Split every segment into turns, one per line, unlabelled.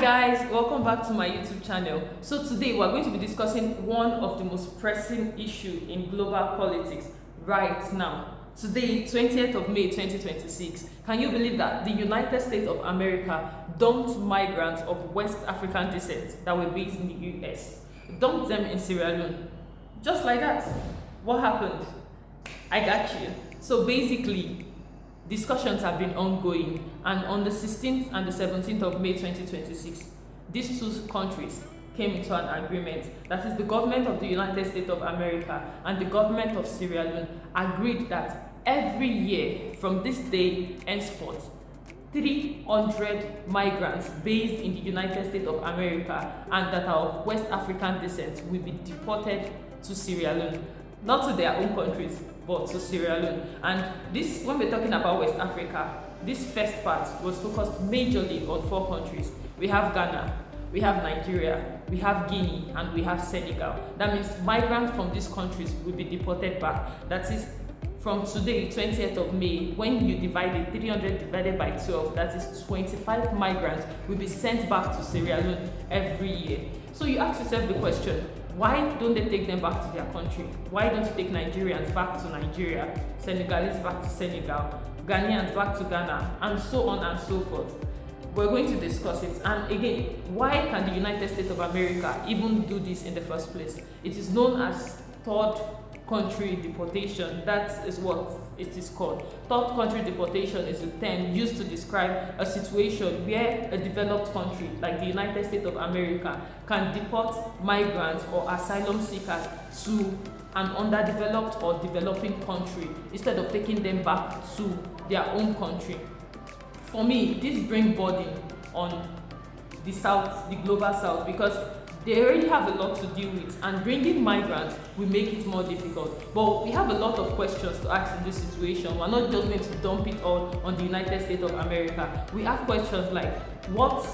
guys, welcome back to my YouTube channel. So today we're going to be discussing one of the most pressing issues in global politics right now. Today, 20th of May 2026, can you believe that the United States of America dumped migrants of West African descent that were based in the US? Dumped them in Sierra Leone. Just like that. What happened? I got you. So basically, discussions have been ongoing, and on the 16th and the 17th of May 2026, these two countries came into an agreement. That is, the government of the United States of America and the government of Sierra Leone agreed that every year from this day henceforth, 300 migrants based in the United States of America and that are of West African descent will be deported to Sierra Leone. Not to their own countries, but to Sierra Leone. And this, when we're talking about West Africa, this first part was focused majorly on 4 countries. We have Ghana, we have Nigeria, we have Guinea, and we have Senegal. That means migrants from these countries will be deported back. That is, from today, 20th of May, when you divide it, 300 divided by 12, that is 25 migrants will be sent back to Sierra Leone every year. So you ask yourself the question, why don't they take them back to their country? Why don't you take Nigerians back to Nigeria, Senegalese back to Senegal, Ghanaians back to Ghana, and so on and so forth? We're going to discuss it. And again, why can the United States of America even do this in the first place? It is known as third country deportation. That is what it is called. Third country deportation is a term used to describe a situation where a developed country like the United States of America can deport migrants or asylum seekers to an underdeveloped or developing country instead of taking them back to their own country. For me, this brings burden on the South, the global South, because they already have a lot to deal with, and bringing migrants will make it more difficult. But we have a lot of questions to ask in this situation. We're not just going to dump it all on the United States of America. We have questions like, what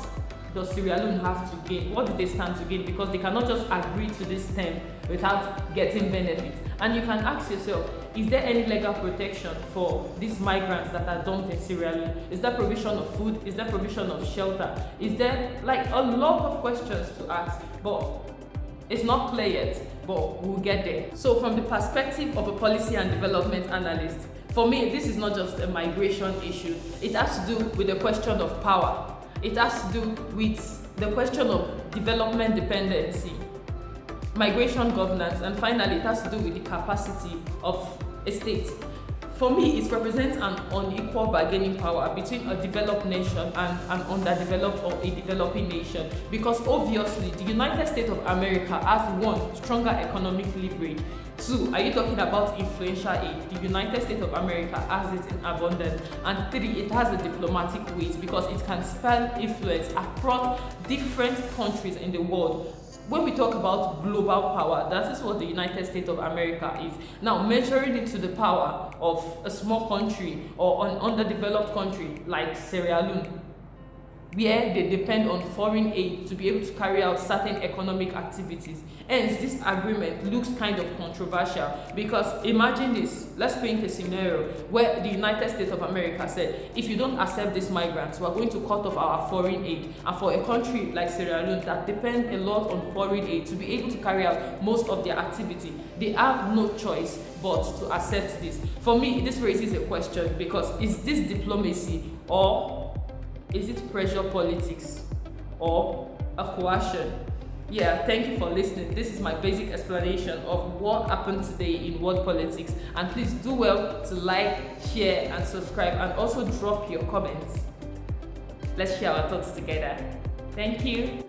does Sierra Leone have to gain? What do they stand to gain? Because they cannot just agree to this term without getting benefits. And you can ask yourself, is there any legal protection for these migrants that are dumped in Sierra Leone? Is there provision of food? Is there provision of shelter? Is there like a lot of questions to ask? But it's not clear yet, but we'll get there. So from the perspective of a policy and development analyst, for me, this is not just a migration issue. It has to do with the question of power. It has to do with the question of development dependency, migration governance, and finally, it has to do with the capacity of a state. For me, it represents an unequal bargaining power between a developed nation and an underdeveloped or a developing nation, because obviously the United States of America has 1, stronger economic leverage. 2, are you talking about influential aid? The United States of America has it in abundance. And 3, it has a diplomatic weight because it can spell influence across different countries in the world. When we talk about global power, that is what the United States of America is. Now, measuring it to the power of a small country or an underdeveloped country like Sierra Leone, where they depend on foreign aid to be able to carry out certain economic activities. Hence, this agreement looks kind of controversial, because imagine this, let's paint a scenario where the United States of America said, if you don't accept these migrants, we're going to cut off our foreign aid. And for a country like Sierra Leone that depends a lot on foreign aid to be able to carry out most of their activity, they have no choice but to accept this. For me, this raises a question, because is this diplomacy, or is it pressure politics, or a coercion? Yeah, thank you for listening. This is my basic explanation of what happened today in world politics. And please do well to like, share, and subscribe, and also drop your comments. Let's share our thoughts together. Thank you.